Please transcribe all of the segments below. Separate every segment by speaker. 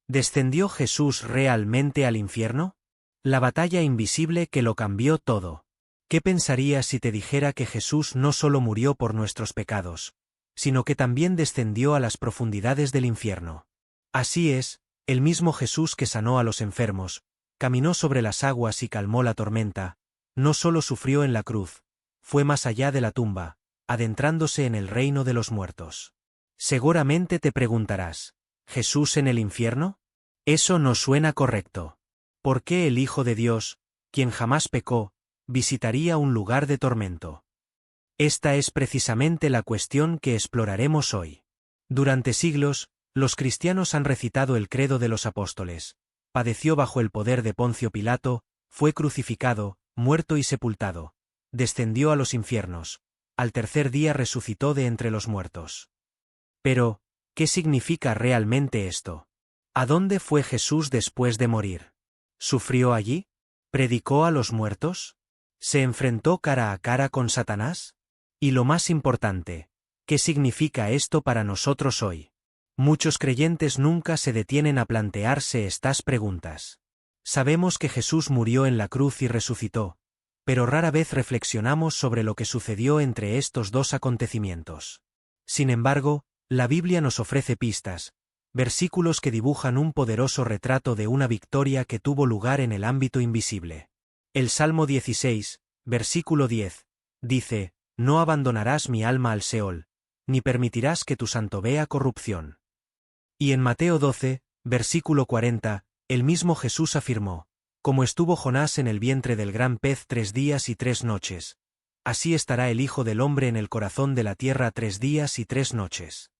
Speaker 1: ¿Descendió Jesús realmente al infierno? La batalla invisible que lo cambió todo. ¿Qué pensarías si te dijera que Jesús no solo murió por nuestros pecados, sino que también descendió a las profundidades del infierno? Así es, el mismo Jesús que sanó a los enfermos, caminó sobre las aguas y calmó la tormenta, no solo sufrió en la cruz, fue más allá de la tumba, adentrándose en el reino de los muertos. Seguramente te preguntarás, ¿Jesús en el infierno? Eso no suena correcto. ¿Por qué el Hijo de Dios, quien jamás pecó, visitaría un lugar de tormento? Esta es precisamente la cuestión que exploraremos hoy. Durante siglos, los cristianos han recitado el credo de los apóstoles. Padeció bajo el poder de Poncio Pilato, fue crucificado, muerto y sepultado. Descendió a los infiernos. Al tercer día resucitó de entre los muertos. Pero, ¿qué significa realmente esto? ¿A dónde fue Jesús después de morir? ¿Sufrió allí? ¿Predicó a los muertos? ¿Se enfrentó cara a cara con Satanás? Y lo más importante, ¿qué significa esto para nosotros hoy? Muchos creyentes nunca se detienen a plantearse estas preguntas. Sabemos que Jesús murió en la cruz y resucitó, pero rara vez reflexionamos sobre lo que sucedió entre estos dos acontecimientos. Sin embargo, la Biblia nos ofrece pistas, versículos que dibujan un poderoso retrato de una victoria que tuvo lugar en el ámbito invisible. El Salmo 16, versículo 10, dice, «No abandonarás mi alma al Seol, ni permitirás que tu santo vea corrupción». Y en Mateo 12, versículo 40, el mismo Jesús afirmó, «Como estuvo Jonás en el vientre del gran pez 3 días y 3 noches, así estará el Hijo del Hombre en el corazón de la tierra 3 días y 3 noches».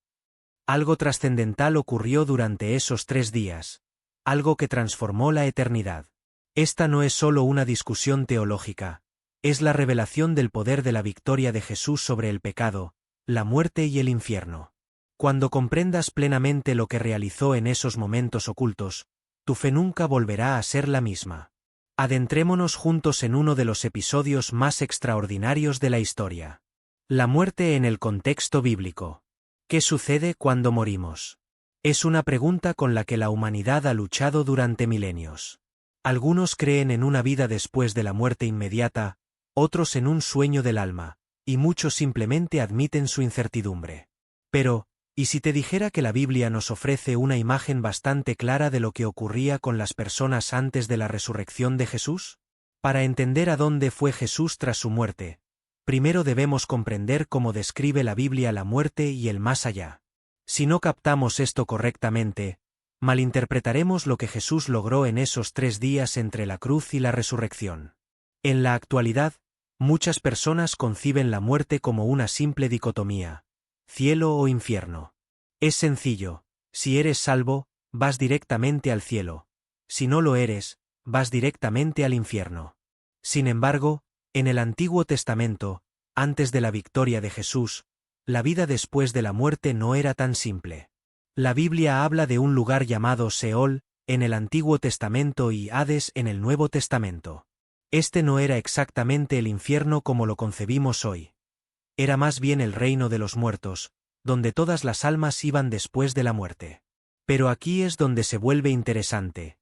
Speaker 1: Algo trascendental ocurrió durante esos 3 días, algo que transformó la eternidad. Esta no es solo una discusión teológica, es la revelación del poder de la victoria de Jesús sobre el pecado, la muerte y el infierno. Cuando comprendas plenamente lo que realizó en esos momentos ocultos, tu fe nunca volverá a ser la misma. Adentrémonos juntos en uno de los episodios más extraordinarios de la historia. La muerte en el contexto bíblico. ¿Qué sucede cuando morimos? Es una pregunta con la que la humanidad ha luchado durante milenios. Algunos creen en una vida después de la muerte inmediata, otros en un sueño del alma, y muchos simplemente admiten su incertidumbre. Pero, ¿y si te dijera que la Biblia nos ofrece una imagen bastante clara de lo que ocurría con las personas antes de la resurrección de Jesús? Para entender a dónde fue Jesús tras su muerte, primero debemos comprender cómo describe la Biblia la muerte y el más allá. Si no captamos esto correctamente, malinterpretaremos lo que Jesús logró en esos 3 días entre la cruz y la resurrección. En la actualidad, muchas personas conciben la muerte como una simple dicotomía, cielo o infierno. Es sencillo, si eres salvo, vas directamente al cielo, si no lo eres, vas directamente al infierno. Sin embargo, en el Antiguo Testamento, antes de la victoria de Jesús, la vida después de la muerte no era tan simple. La Biblia habla de un lugar llamado Seol, en el Antiguo Testamento y Hades en el Nuevo Testamento. Este no era exactamente el infierno como lo concebimos hoy. Era más bien el reino de los muertos, donde todas las almas iban después de la muerte. Pero aquí es donde se vuelve interesante.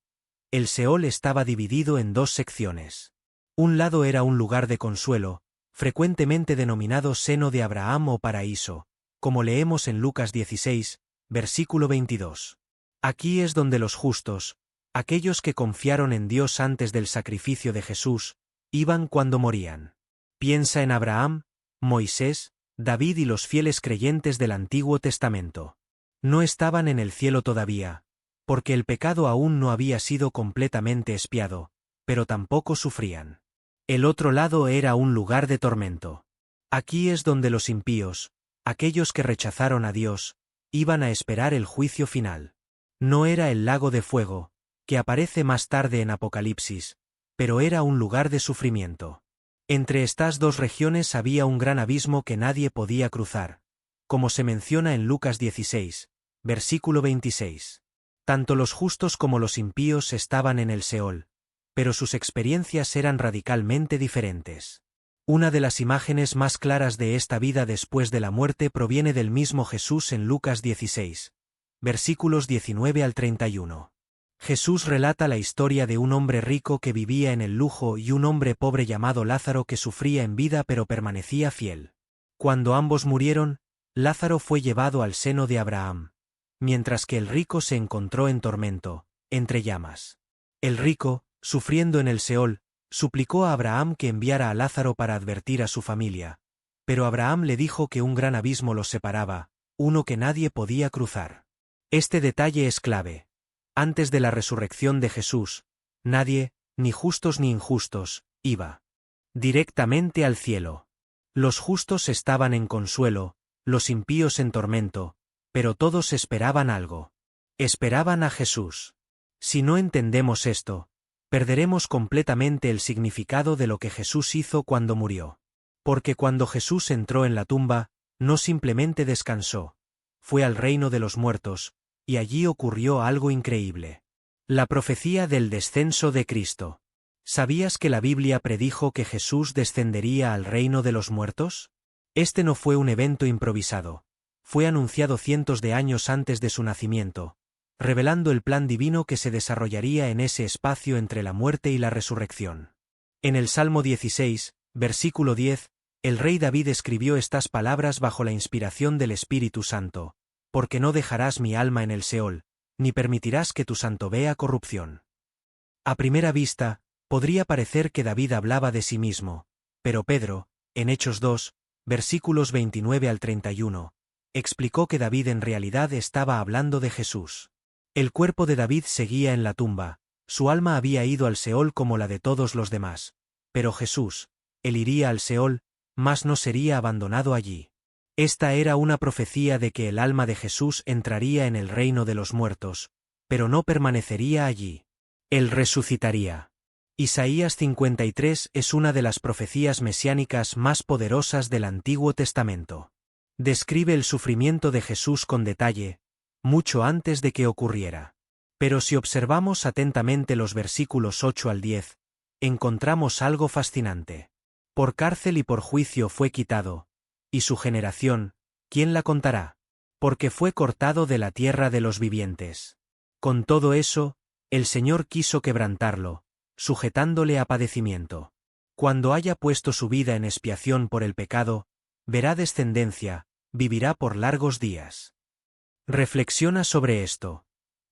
Speaker 1: El Seol estaba dividido en 2 secciones. Un lado era un lugar de consuelo, frecuentemente denominado seno de Abraham o paraíso, como leemos en Lucas 16, versículo 22. Aquí es donde los justos, aquellos que confiaron en Dios antes del sacrificio de Jesús, iban cuando morían. Piensa en Abraham, Moisés, David y los fieles creyentes del Antiguo Testamento. No estaban en el cielo todavía, porque el pecado aún no había sido completamente expiado, pero tampoco sufrían. El otro lado era un lugar de tormento. Aquí es donde los impíos, aquellos que rechazaron a Dios, iban a esperar el juicio final. No era el lago de fuego, que aparece más tarde en Apocalipsis, pero era un lugar de sufrimiento. Entre estas 2 regiones había un gran abismo que nadie podía cruzar, como se menciona en Lucas 16, versículo 26. Tanto los justos como los impíos estaban en el Seol, pero sus experiencias eran radicalmente diferentes. Una de las imágenes más claras de esta vida después de la muerte proviene del mismo Jesús en Lucas 16, versículos 19 al 31. Jesús relata la historia de un hombre rico que vivía en el lujo y un hombre pobre llamado Lázaro que sufría en vida pero permanecía fiel. Cuando ambos murieron, Lázaro fue llevado al seno de Abraham, mientras que el rico se encontró en tormento, entre llamas. El rico, sufriendo en el Seol, suplicó a Abraham que enviara a Lázaro para advertir a su familia, pero Abraham le dijo que un gran abismo los separaba, uno que nadie podía cruzar. Este detalle es clave. Antes de la resurrección de Jesús, nadie, ni justos ni injustos, iba directamente al cielo. Los justos estaban en consuelo, los impíos en tormento, pero todos esperaban algo. Esperaban a Jesús. Si no entendemos esto, perderemos completamente el significado de lo que Jesús hizo cuando murió. Porque cuando Jesús entró en la tumba, no simplemente descansó, fue al reino de los muertos, y allí ocurrió algo increíble. La profecía del descenso de Cristo. ¿Sabías que la Biblia predijo que Jesús descendería al reino de los muertos? Este no fue un evento improvisado. Fue anunciado cientos de años antes de su nacimiento, revelando el plan divino que se desarrollaría en ese espacio entre la muerte y la resurrección. En el Salmo 16, versículo 10, el rey David escribió estas palabras bajo la inspiración del Espíritu Santo: porque no dejarás mi alma en el Seol, ni permitirás que tu santo vea corrupción. A primera vista, podría parecer que David hablaba de sí mismo, pero Pedro, en Hechos 2, versículos 29 al 31, explicó que David en realidad estaba hablando de Jesús. El cuerpo de David seguía en la tumba, su alma había ido al Seol como la de todos los demás, pero Jesús, él iría al Seol, mas no sería abandonado allí. Esta era una profecía de que el alma de Jesús entraría en el reino de los muertos, pero no permanecería allí. Él resucitaría. Isaías 53 es una de las profecías mesiánicas más poderosas del Antiguo Testamento. Describe el sufrimiento de Jesús con detalle, mucho antes de que ocurriera. Pero si observamos atentamente los versículos 8 al 10, encontramos algo fascinante. Por cárcel y por juicio fue quitado, y su generación, ¿quién la contará? Porque fue cortado de la tierra de los vivientes. Con todo eso, el Señor quiso quebrantarlo, sujetándole a padecimiento. Cuando haya puesto su vida en expiación por el pecado, verá descendencia, vivirá por largos días. Reflexiona sobre esto.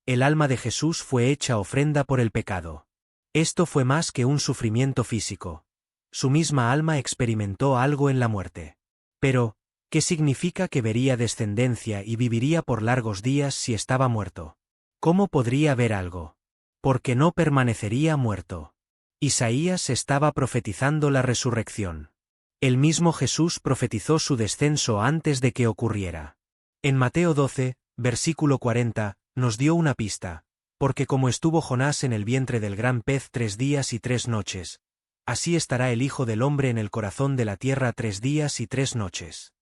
Speaker 1: El alma de Jesús fue hecha ofrenda por el pecado. Esto fue más que un sufrimiento físico. Su misma alma experimentó algo en la muerte. Pero, ¿qué significa que vería descendencia y viviría por largos días si estaba muerto? ¿Cómo podría ver algo? Porque no permanecería muerto. Isaías estaba profetizando la resurrección. El mismo Jesús profetizó su descenso antes de que ocurriera. En Mateo 12, versículo 40, nos dio una pista, porque como estuvo Jonás en el vientre del gran pez 3 días y 3 noches, así estará el Hijo del Hombre en el corazón de la tierra 3 días y 3 noches.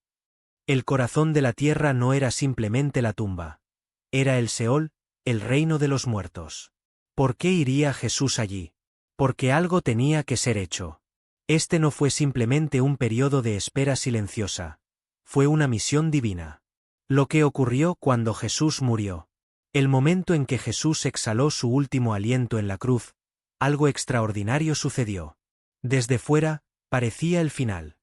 Speaker 1: El corazón de la tierra no era simplemente la tumba. Era el Seol, el reino de los muertos. ¿Por qué iría Jesús allí? Porque algo tenía que ser hecho. Este no fue simplemente un periodo de espera silenciosa. Fue una misión divina. Lo que ocurrió cuando Jesús murió. El momento en que Jesús exhaló su último aliento en la cruz, algo extraordinario sucedió. Desde fuera, parecía el final.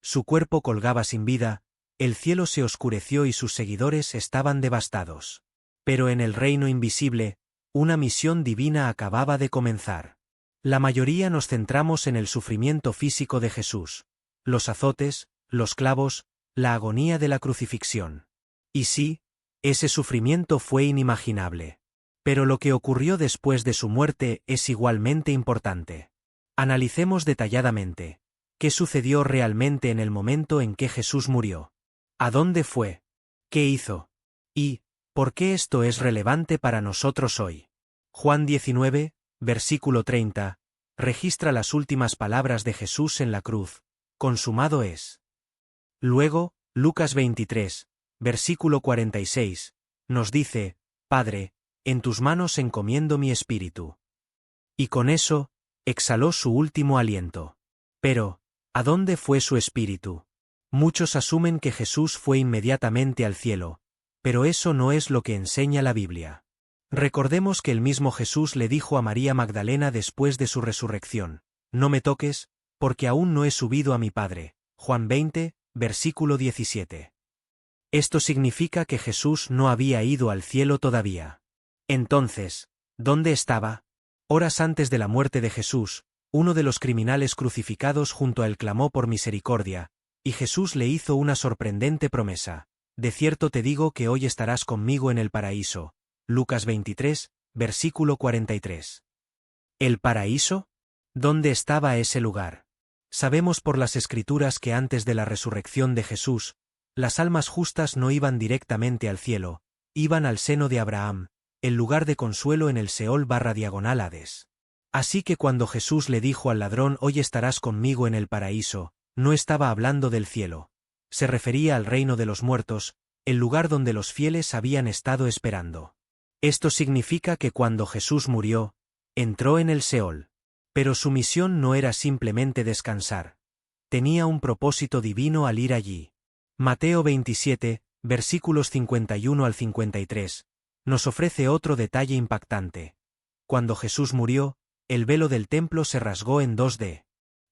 Speaker 1: Su cuerpo colgaba sin vida, el cielo se oscureció y sus seguidores estaban devastados. Pero en el reino invisible, una misión divina acababa de comenzar. La mayoría nos centramos en el sufrimiento físico de Jesús, los azotes, los clavos, la agonía de la crucifixión. Y sí, ese sufrimiento fue inimaginable. Pero lo que ocurrió después de su muerte es igualmente importante. Analicemos detalladamente. ¿Qué sucedió realmente en el momento en que Jesús murió? ¿A dónde fue? ¿Qué hizo? ¿Y por qué esto es relevante para nosotros hoy? Juan 19, versículo 30, registra las últimas palabras de Jesús en la cruz: consumado es. Luego, Lucas 23, versículo 46, nos dice: Padre, en tus manos encomiendo mi espíritu. Y con eso, exhaló su último aliento. Pero, ¿a dónde fue su espíritu? Muchos asumen que Jesús fue inmediatamente al cielo, pero eso no es lo que enseña la Biblia. Recordemos que el mismo Jesús le dijo a María Magdalena después de su resurrección: «No me toques, porque aún no he subido a mi Padre». Juan 20, versículo 17. Esto significa que Jesús no había ido al cielo todavía. Entonces, ¿dónde estaba? Horas antes de la muerte de Jesús, uno de los criminales crucificados junto a él clamó por misericordia, y Jesús le hizo una sorprendente promesa: «De cierto te digo que hoy estarás conmigo en el paraíso». Lucas 23, versículo 43. ¿El paraíso? ¿Dónde estaba ese lugar? Sabemos por las Escrituras que antes de la resurrección de Jesús, las almas justas no iban directamente al cielo, iban al seno de Abraham, el lugar de consuelo en el Seol/diagonal Hades. Así que cuando Jesús le dijo al ladrón: «Hoy estarás conmigo en el paraíso», no estaba hablando del cielo. Se refería al reino de los muertos, el lugar donde los fieles habían estado esperando. Esto significa que cuando Jesús murió, entró en el Seol. Pero su misión no era simplemente descansar. Tenía un propósito divino al ir allí. Mateo 27, versículos 51 al 53, nos ofrece otro detalle impactante. Cuando Jesús murió, el velo del templo se rasgó en dos de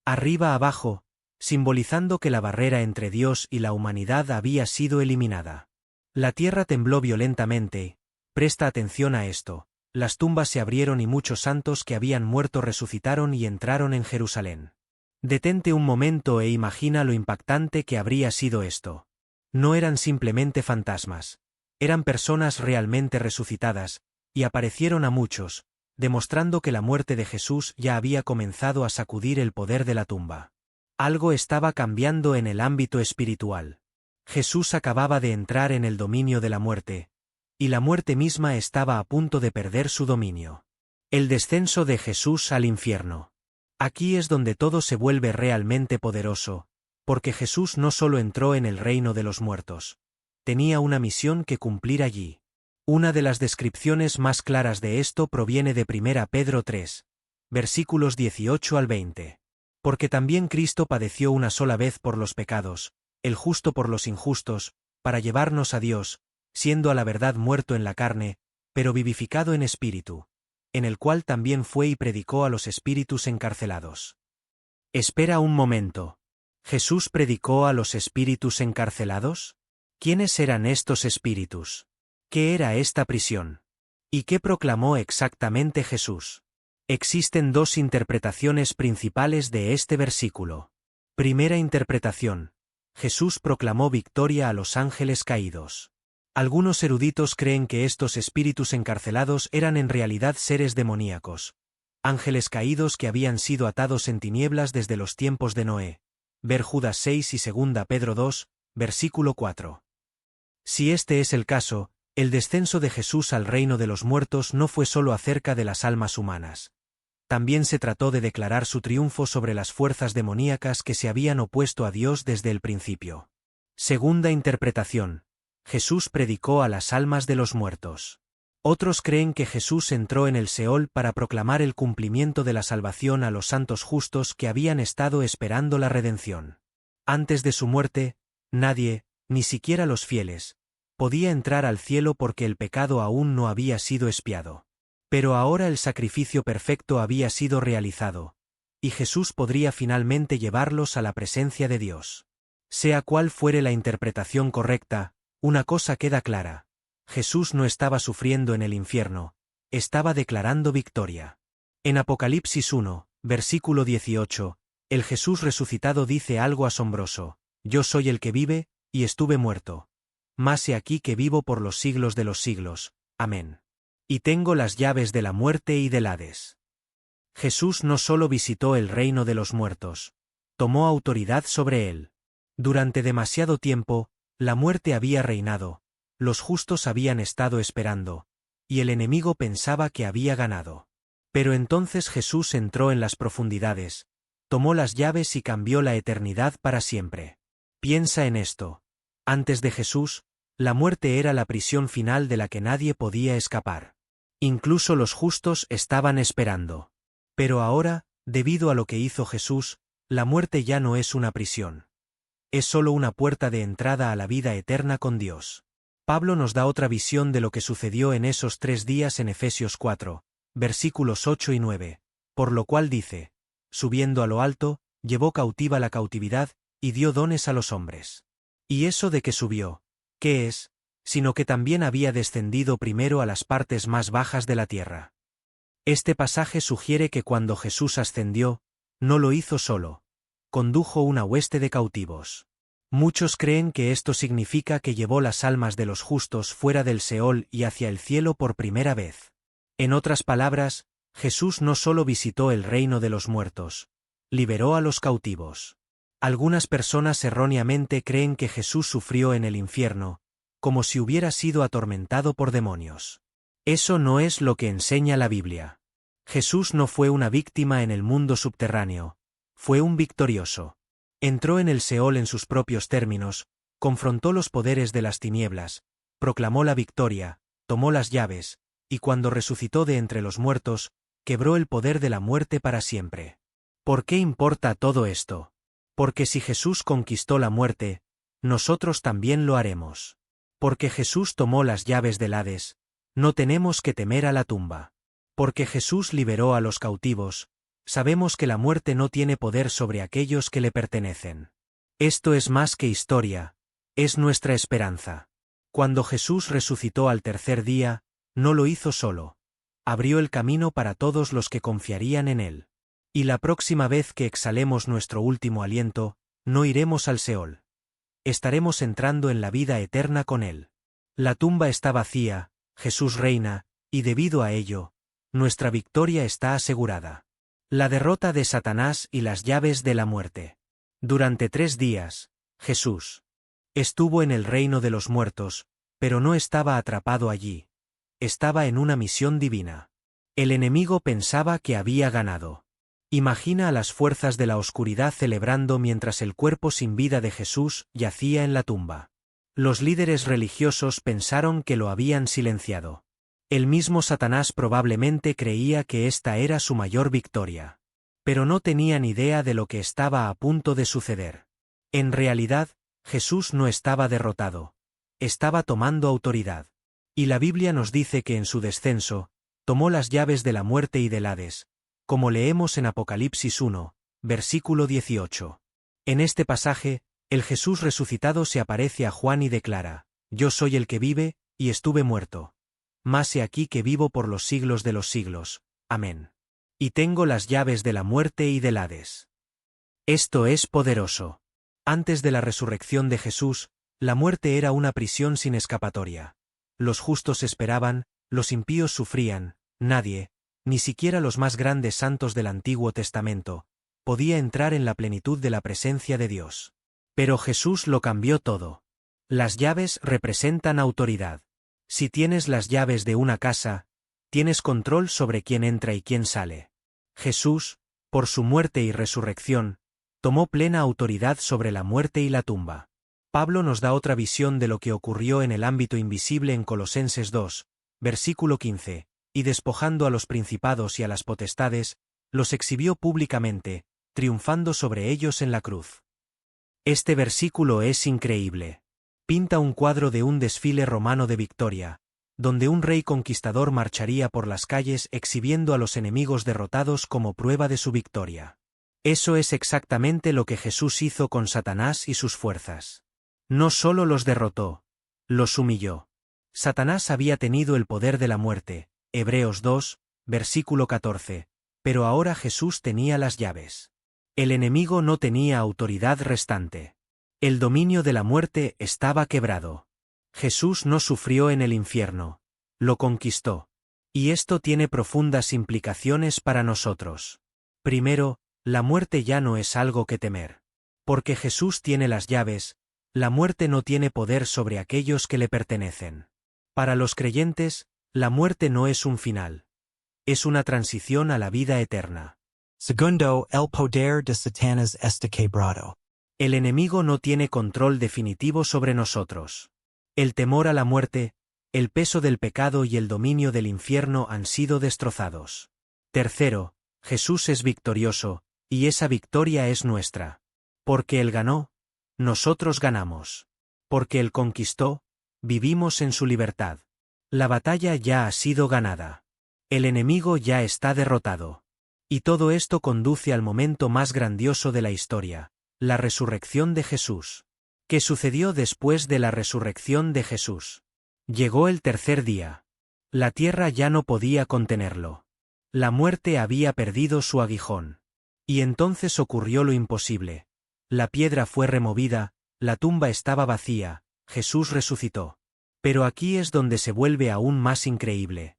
Speaker 1: arriba a abajo, simbolizando que la barrera entre Dios y la humanidad había sido eliminada. La tierra tembló violentamente. Presta atención a esto. Las tumbas se abrieron y muchos santos que habían muerto resucitaron y entraron en Jerusalén. Detente un momento e imagina lo impactante que habría sido esto. No eran simplemente fantasmas. Eran personas realmente resucitadas, y aparecieron a muchos, demostrando que la muerte de Jesús ya había comenzado a sacudir el poder de la tumba. Algo estaba cambiando en el ámbito espiritual. Jesús acababa de entrar en el dominio de la muerte, y la muerte misma estaba a punto de perder su dominio. El descenso de Jesús al infierno. Aquí es donde todo se vuelve realmente poderoso, porque Jesús no solo entró en el reino de los muertos. Tenía una misión que cumplir allí. Una de las descripciones más claras de esto proviene de 1 Pedro 3, versículos 18 al 20. Porque también Cristo padeció una sola vez por los pecados, el justo por los injustos, para llevarnos a Dios, siendo a la verdad muerto en la carne, pero vivificado en espíritu, en el cual también fue y predicó a los espíritus encarcelados. Espera un momento. ¿Jesús predicó a los espíritus encarcelados? ¿Quiénes eran estos espíritus? ¿Qué era esta prisión? ¿Y qué proclamó exactamente Jesús? Existen dos interpretaciones principales de este versículo. Primera interpretación: Jesús proclamó victoria a los ángeles caídos. Algunos eruditos creen que estos espíritus encarcelados eran en realidad seres demoníacos, ángeles caídos que habían sido atados en tinieblas desde los tiempos de Noé. Ver Judas 6 y 2 Pedro 2, versículo 4. Si este es el caso, el descenso de Jesús al reino de los muertos no fue solo acerca de las almas humanas. También se trató de declarar su triunfo sobre las fuerzas demoníacas que se habían opuesto a Dios desde el principio. Segunda interpretación: Jesús predicó a las almas de los muertos. Otros creen que Jesús entró en el Seol para proclamar el cumplimiento de la salvación a los santos justos que habían estado esperando la redención. Antes de su muerte, nadie, ni siquiera los fieles, podía entrar al cielo porque el pecado aún no había sido expiado. Pero ahora el sacrificio perfecto había sido realizado, y Jesús podría finalmente llevarlos a la presencia de Dios. Sea cual fuere la interpretación correcta, una cosa queda clara: Jesús no estaba sufriendo en el infierno, estaba declarando victoria. En Apocalipsis 1, versículo 18, el Jesús resucitado dice algo asombroso: «Yo soy el que vive, y estuve muerto. Mas he aquí que vivo por los siglos de los siglos. Amén. Y tengo las llaves de la muerte y del Hades». Jesús no solo visitó el reino de los muertos, tomó autoridad sobre él. Durante demasiado tiempo, la muerte había reinado, los justos habían estado esperando, y el enemigo pensaba que había ganado. Pero entonces Jesús entró en las profundidades, tomó las llaves y cambió la eternidad para siempre. Piensa en esto. Antes de Jesús, la muerte era la prisión final de la que nadie podía escapar. Incluso los justos estaban esperando. Pero ahora, debido a lo que hizo Jesús, la muerte ya no es una prisión. Es solo una puerta de entrada a la vida eterna con Dios. Pablo nos da otra visión de lo que sucedió en esos 3 días en Efesios 4, versículos 8 y 9, por lo cual dice: subiendo a lo alto, llevó cautiva la cautividad, y dio dones a los hombres. Y eso de que subió, ¿qué es? Sino que también había descendido primero a las partes más bajas de la tierra. Este pasaje sugiere que cuando Jesús ascendió, no lo hizo solo, condujo una hueste de cautivos. Muchos creen que esto significa que llevó las almas de los justos fuera del Seol y hacia el cielo por primera vez. En otras palabras, Jesús no solo visitó el reino de los muertos, liberó a los cautivos. Algunas personas erróneamente creen que Jesús sufrió en el infierno, como si hubiera sido atormentado por demonios. Eso no es lo que enseña la Biblia. Jesús no fue una víctima en el mundo subterráneo, fue un victorioso. Entró en el Seol en sus propios términos, confrontó los poderes de las tinieblas, proclamó la victoria, tomó las llaves, y cuando resucitó de entre los muertos, quebró el poder de la muerte para siempre. ¿Por qué importa todo esto? Porque si Jesús conquistó la muerte, nosotros también lo haremos. Porque Jesús tomó las llaves del Hades, no tenemos que temer a la tumba. Porque Jesús liberó a los cautivos, sabemos que la muerte no tiene poder sobre aquellos que le pertenecen. Esto es más que historia, es nuestra esperanza. Cuando Jesús resucitó al tercer día, no lo hizo solo. Abrió el camino para todos los que confiarían en él. Y la próxima vez que exhalemos nuestro último aliento, no iremos al Seol. Estaremos entrando en la vida eterna con él. La tumba está vacía, Jesús reina, y debido a ello, nuestra victoria está asegurada. La derrota de Satanás y las llaves de la muerte. Durante 3 días, Jesús estuvo en el reino de los muertos, pero no estaba atrapado allí. Estaba en una misión divina. El enemigo pensaba que había ganado. Imagina a las fuerzas de la oscuridad celebrando mientras el cuerpo sin vida de Jesús yacía en la tumba. Los líderes religiosos pensaron que lo habían silenciado. El mismo Satanás probablemente creía que esta era su mayor victoria. Pero no tenían idea de lo que estaba a punto de suceder. En realidad, Jesús no estaba derrotado. Estaba tomando autoridad. Y la Biblia nos dice que en su descenso, tomó las llaves de la muerte y del Hades, como leemos en Apocalipsis 1, versículo 18. En este pasaje, el Jesús resucitado se aparece a Juan y declara: yo soy el que vive, y estuve muerto. Mas he aquí que vivo por los siglos de los siglos. Amén. Y tengo las llaves de la muerte y del Hades. Esto es poderoso. Antes de la resurrección de Jesús, la muerte era una prisión sin escapatoria. Los justos esperaban, los impíos sufrían, nadie, ni siquiera los más grandes santos del Antiguo Testamento, podía entrar en la plenitud de la presencia de Dios. Pero Jesús lo cambió todo. Las llaves representan autoridad. Si tienes las llaves de una casa, tienes control sobre quién entra y quién sale. Jesús, por su muerte y resurrección, tomó plena autoridad sobre la muerte y la tumba. Pablo nos da otra visión de lo que ocurrió en el ámbito invisible en Colosenses 2, versículo 15, y despojando a los principados y a las potestades, los exhibió públicamente, triunfando sobre ellos en la cruz. Este versículo es increíble. Pinta un cuadro de un desfile romano de victoria, donde un rey conquistador marcharía por las calles exhibiendo a los enemigos derrotados como prueba de su victoria. Eso es exactamente lo que Jesús hizo con Satanás y sus fuerzas. No solo los derrotó, los humilló. Satanás había tenido el poder de la muerte, Hebreos 2, versículo 14, pero ahora Jesús tenía las llaves. El enemigo no tenía autoridad restante. El dominio de la muerte estaba quebrado. Jesús no sufrió en el infierno, lo conquistó. Y esto tiene profundas implicaciones para nosotros. Primero, la muerte ya no es algo que temer. Porque Jesús tiene las llaves, la muerte no tiene poder sobre aquellos que le pertenecen. Para los creyentes, la muerte no es un final. Es una transición a la vida eterna.
Speaker 2: Segundo, el poder de Satanás está quebrado.
Speaker 1: El enemigo no tiene control definitivo sobre nosotros. El temor a la muerte, el peso del pecado y el dominio del infierno han sido destrozados. Tercero, Jesús es victorioso, y esa victoria es nuestra. Porque Él ganó, nosotros ganamos. Porque Él conquistó, Vivimos en su libertad. La batalla ya ha sido ganada. El enemigo ya está derrotado. Y todo esto conduce al momento más grandioso de la historia, la resurrección de Jesús. ¿Qué sucedió después de la resurrección de Jesús? Llegó el tercer día. La tierra ya no podía contenerlo. La muerte había perdido su aguijón. Y entonces ocurrió lo imposible. La piedra fue removida, la tumba estaba vacía, Jesús resucitó. Pero aquí es donde se vuelve aún más increíble.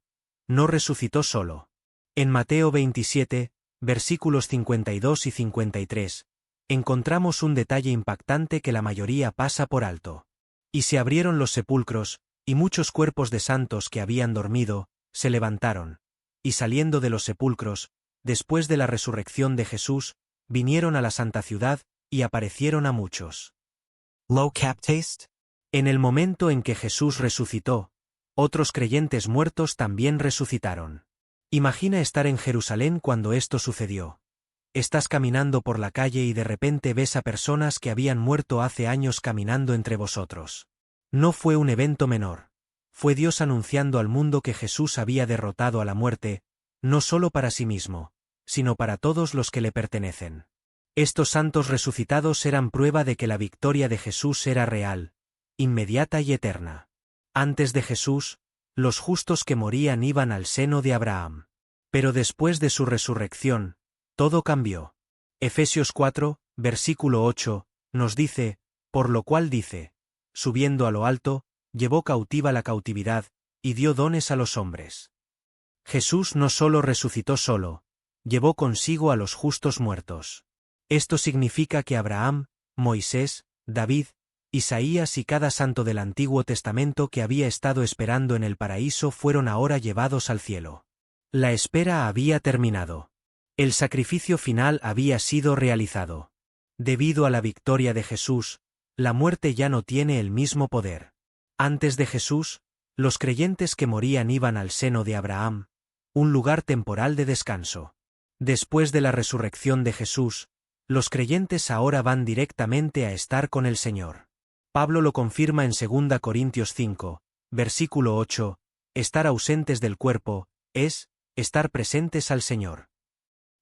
Speaker 1: No resucitó solo. En Mateo 27, versículos 52 y 53, encontramos un detalle impactante que la mayoría pasa por alto. Y se abrieron los sepulcros, y muchos cuerpos de santos que habían dormido, se levantaron. Y saliendo de los sepulcros, después de la resurrección de Jesús, vinieron a la santa ciudad, y aparecieron a muchos.
Speaker 2: Low cap taste?
Speaker 1: En el momento en que Jesús resucitó, otros creyentes muertos también resucitaron. Imagina estar en Jerusalén cuando esto sucedió. Estás caminando por la calle y de repente ves a personas que habían muerto hace años caminando entre vosotros. No fue un evento menor. Fue Dios anunciando al mundo que Jesús había derrotado a la muerte, no solo para sí mismo, sino para todos los que le pertenecen. Estos santos resucitados eran prueba de que la victoria de Jesús era real, inmediata y eterna. Antes de Jesús, los justos que morían iban al seno de Abraham. Pero después de su resurrección, todo cambió. Efesios 4, versículo 8, nos dice, por lo cual dice, subiendo a lo alto, llevó cautiva la cautividad, y dio dones a los hombres. Jesús no solo resucitó solo, llevó consigo a los justos muertos. Esto significa que Abraham, Moisés, David, Isaías y cada santo del Antiguo Testamento que había estado esperando en el paraíso fueron ahora llevados al cielo. La espera había terminado. El sacrificio final había sido realizado. Debido a la victoria de Jesús, la muerte ya no tiene el mismo poder. Antes de Jesús, los creyentes que morían iban al seno de Abraham, un lugar temporal de descanso. Después de la resurrección de Jesús, los creyentes ahora van directamente a estar con el Señor. Pablo lo confirma en 2 Corintios 5, versículo 8, estar ausentes del cuerpo, es, estar presentes al Señor.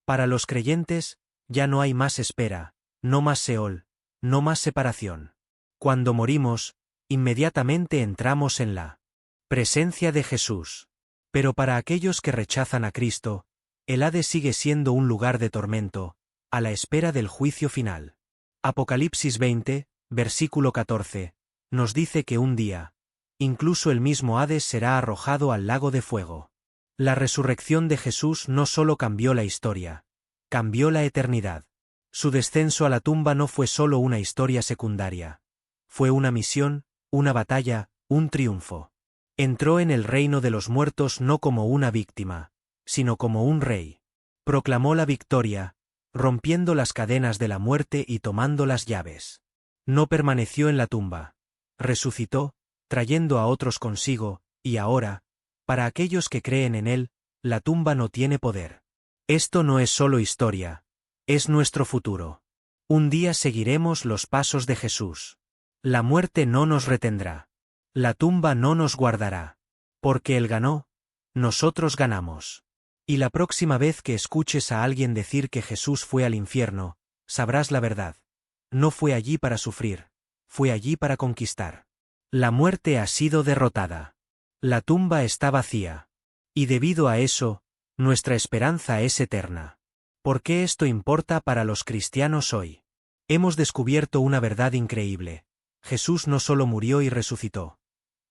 Speaker 1: Para los creyentes, ya no hay más espera, no más Seol, no más separación. Cuando morimos, inmediatamente entramos en la presencia de Jesús. Pero para aquellos que rechazan a Cristo, el Hades sigue siendo un lugar de tormento, a la espera del juicio final. Apocalipsis 20, versículo 14, nos dice que un día, incluso el mismo Hades será arrojado al lago de fuego. La resurrección de Jesús no solo cambió la historia, cambió la eternidad. Su descenso a la tumba no fue solo una historia secundaria. Fue una misión, una batalla, un triunfo. Entró en el reino de los muertos no como una víctima, sino como un rey. Proclamó la victoria, rompiendo las cadenas de la muerte y tomando las llaves. No permaneció en la tumba. Resucitó, trayendo a otros consigo, y ahora, para aquellos que creen en él, la tumba no tiene poder. Esto no es solo historia, es nuestro futuro. Un día seguiremos los pasos de Jesús. La muerte no nos retendrá. La tumba no nos guardará. Porque Él ganó, nosotros ganamos. Y la próxima vez que escuches a alguien decir que Jesús fue al infierno, sabrás la verdad. No fue allí para sufrir, fue allí para conquistar. La muerte ha sido derrotada. La tumba está vacía. Y debido a eso, nuestra esperanza es eterna. ¿Por qué esto importa para los cristianos hoy? Hemos descubierto una verdad increíble. Jesús no solo murió y resucitó.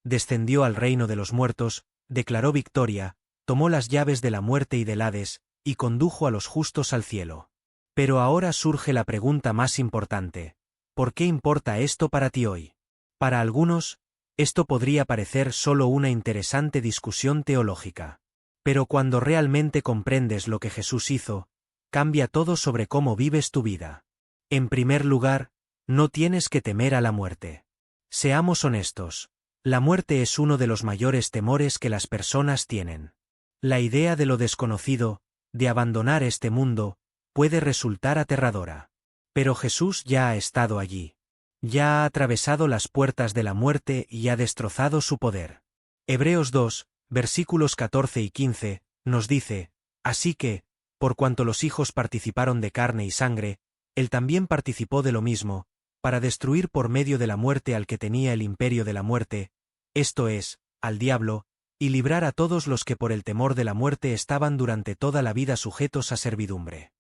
Speaker 1: Descendió al reino de los muertos, declaró victoria, tomó las llaves de la muerte y del Hades, y condujo a los justos al cielo. Pero ahora surge la pregunta más importante. ¿Por qué importa esto para ti hoy? Para algunos, esto podría parecer solo una interesante discusión teológica. Pero cuando realmente comprendes lo que Jesús hizo, cambia todo sobre cómo vives tu vida. En primer lugar, no tienes que temer a la muerte. Seamos honestos, la muerte es uno de los mayores temores que las personas tienen. La idea de lo desconocido, de abandonar este mundo, puede resultar aterradora. Pero Jesús ya ha estado allí. Ya ha atravesado las puertas de la muerte y ha destrozado su poder. Hebreos 2, versículos 14 y 15, nos dice, así que, por cuanto los hijos participaron de carne y sangre, él también participó de lo mismo, para destruir por medio de la muerte al que tenía el imperio de la muerte, esto es, al diablo, y librar a todos los que por el temor de la muerte estaban durante toda la vida sujetos a servidumbre.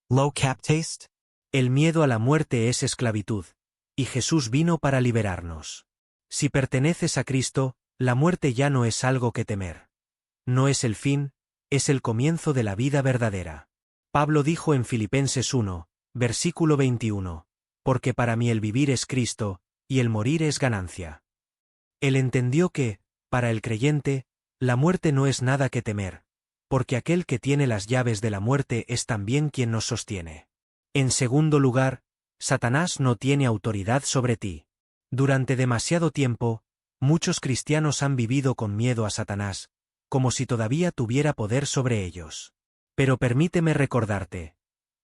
Speaker 2: Low cap taste?
Speaker 1: El miedo a la muerte es esclavitud, y Jesús vino para liberarnos. Si perteneces a Cristo, la muerte ya no es algo que temer. No es el fin, es el comienzo de la vida verdadera. Pablo dijo en Filipenses 1, versículo 21, porque para mí el vivir es Cristo, y el morir es ganancia. Él entendió que, para el creyente, la muerte no es nada que temer, porque aquel que tiene las llaves de la muerte es también quien nos sostiene. En segundo lugar, Satanás no tiene autoridad sobre ti. Durante demasiado tiempo, muchos cristianos han vivido con miedo a Satanás, como si todavía tuviera poder sobre ellos. Pero permíteme recordarte.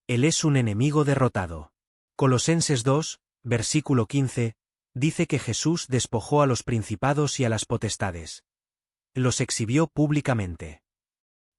Speaker 1: Él es un enemigo derrotado. Colosenses 2, versículo 15, dice que Jesús despojó a los principados y a las potestades. Los exhibió públicamente.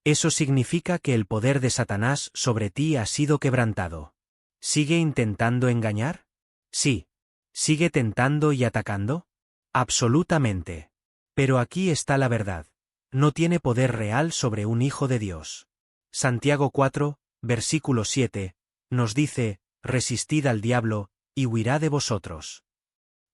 Speaker 1: Eso significa que el poder de Satanás sobre ti ha sido quebrantado. ¿Sigue intentando engañar? Sí. ¿Sigue tentando y atacando? Absolutamente. Pero aquí está la verdad. No tiene poder real sobre un hijo de Dios. Santiago 4, versículo 7, nos dice, resistid al diablo, y huirá de vosotros.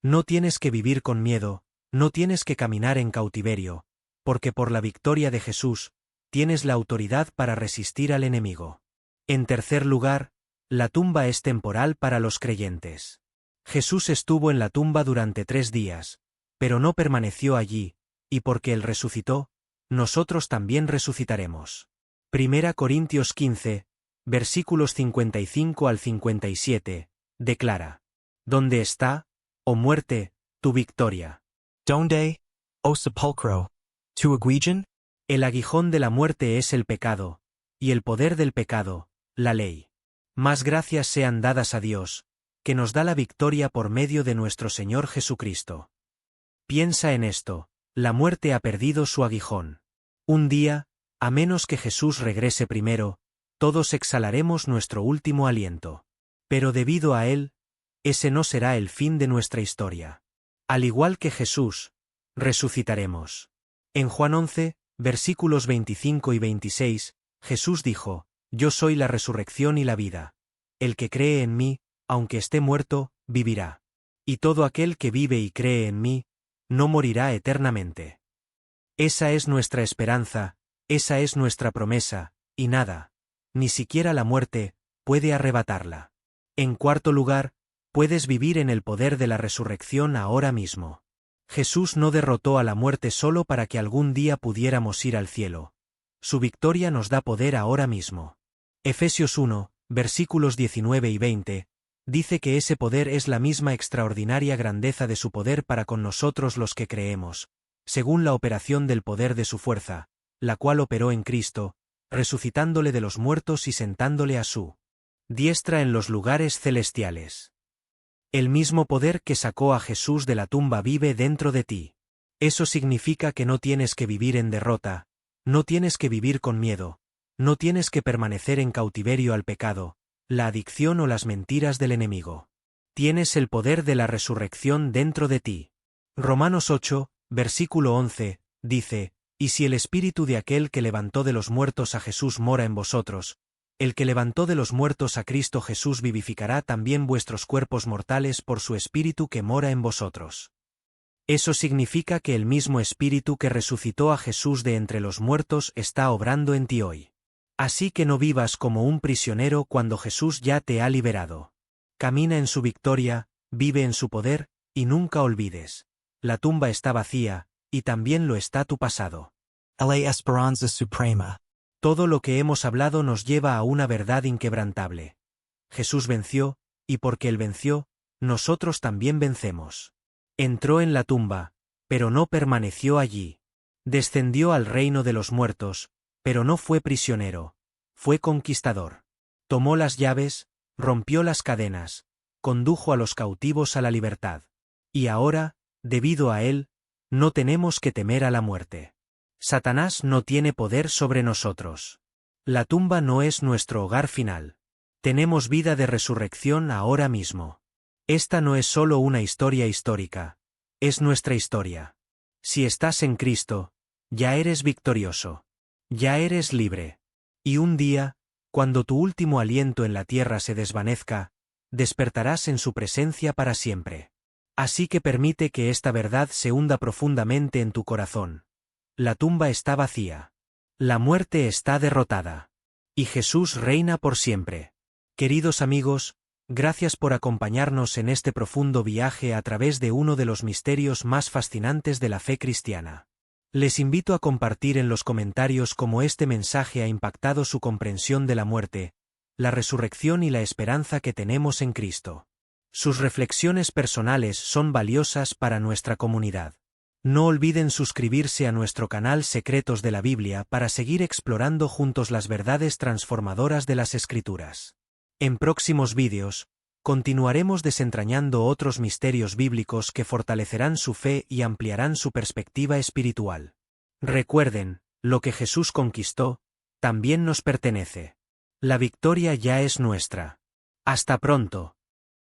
Speaker 1: No tienes que vivir con miedo, no tienes que caminar en cautiverio, porque por la victoria de Jesús, tienes la autoridad para resistir al enemigo. En tercer lugar, la tumba es temporal para los creyentes. Jesús estuvo en la tumba durante 3 días, pero no permaneció allí, y porque Él resucitó, nosotros también resucitaremos. 1 Corintios 15, versículos 55 al 57, declara: ¿Dónde está, oh muerte, tu victoria?
Speaker 2: Donde, o sepulcro, tu aguijón?
Speaker 1: El aguijón de la muerte es el pecado, y el poder del pecado, la ley. Más gracias sean dadas a Dios, que nos da la victoria por medio de nuestro Señor Jesucristo. Piensa en esto, la muerte ha perdido su aguijón. Un día, a menos que Jesús regrese primero, todos exhalaremos nuestro último aliento. Pero debido a Él, ese no será el fin de nuestra historia. Al igual que Jesús, resucitaremos. En Juan 11, versículos 25 y 26, Jesús dijo: Yo soy la resurrección y la vida. El que cree en mí, aunque esté muerto, vivirá. Y todo aquel que vive y cree en mí, no morirá eternamente. Esa es nuestra esperanza, esa es nuestra promesa, y nada, ni siquiera la muerte, puede arrebatarla. En cuarto lugar, puedes vivir en el poder de la resurrección ahora mismo. Jesús no derrotó a la muerte solo para que algún día pudiéramos ir al cielo. Su victoria nos da poder ahora mismo. Efesios 1, versículos 19 y 20, dice que ese poder es la misma extraordinaria grandeza de su poder para con nosotros los que creemos, según la operación del poder de su fuerza, la cual operó en Cristo, resucitándole de los muertos y sentándole a su diestra en los lugares celestiales. El mismo poder que sacó a Jesús de la tumba vive dentro de ti. Eso significa que no tienes que vivir en derrota, no tienes que vivir con miedo, no tienes que permanecer en cautiverio al pecado, la adicción o las mentiras del enemigo. Tienes el poder de la resurrección dentro de ti. Romanos 8, versículo 11, dice: Y si el espíritu de aquel que levantó de los muertos a Jesús mora en vosotros, el que levantó de los muertos a Cristo Jesús vivificará también vuestros cuerpos mortales por su espíritu que mora en vosotros. Eso significa que el mismo espíritu que resucitó a Jesús de entre los muertos está obrando en ti hoy. Así que no vivas como un prisionero cuando Jesús ya te ha liberado. Camina en su victoria, vive en su poder, y nunca olvides: la tumba está vacía, y también lo está tu pasado.
Speaker 2: La esperanza suprema.
Speaker 1: Todo lo que hemos hablado nos lleva a una verdad inquebrantable. Jesús venció, y porque Él venció, nosotros también vencemos. Entró en la tumba, pero no permaneció allí. Descendió al reino de los muertos, pero no fue prisionero, fue conquistador. Tomó las llaves, rompió las cadenas, condujo a los cautivos a la libertad. Y ahora, debido a él, no tenemos que temer a la muerte. Satanás no tiene poder sobre nosotros. La tumba no es nuestro hogar final. Tenemos vida de resurrección ahora mismo. Esta no es solo una historia histórica, es nuestra historia. Si estás en Cristo, ya eres victorioso. Ya eres libre. Y un día, cuando tu último aliento en la tierra se desvanezca, despertarás en su presencia para siempre. Así que permite que esta verdad se hunda profundamente en tu corazón. La tumba está vacía. La muerte está derrotada. Y Jesús reina por siempre. Queridos amigos, gracias por acompañarnos en este profundo viaje a través de uno de los misterios más fascinantes de la fe cristiana. Les invito a compartir en los comentarios cómo este mensaje ha impactado su comprensión de la muerte, la resurrección y la esperanza que tenemos en Cristo. Sus reflexiones personales son valiosas para nuestra comunidad. No olviden suscribirse a nuestro canal Secretos de la Biblia para seguir explorando juntos las verdades transformadoras de las Escrituras. En próximos vídeos, continuaremos desentrañando otros misterios bíblicos que fortalecerán su fe y ampliarán su perspectiva espiritual. Recuerden, lo que Jesús conquistó, también nos pertenece. La victoria ya es nuestra. Hasta pronto.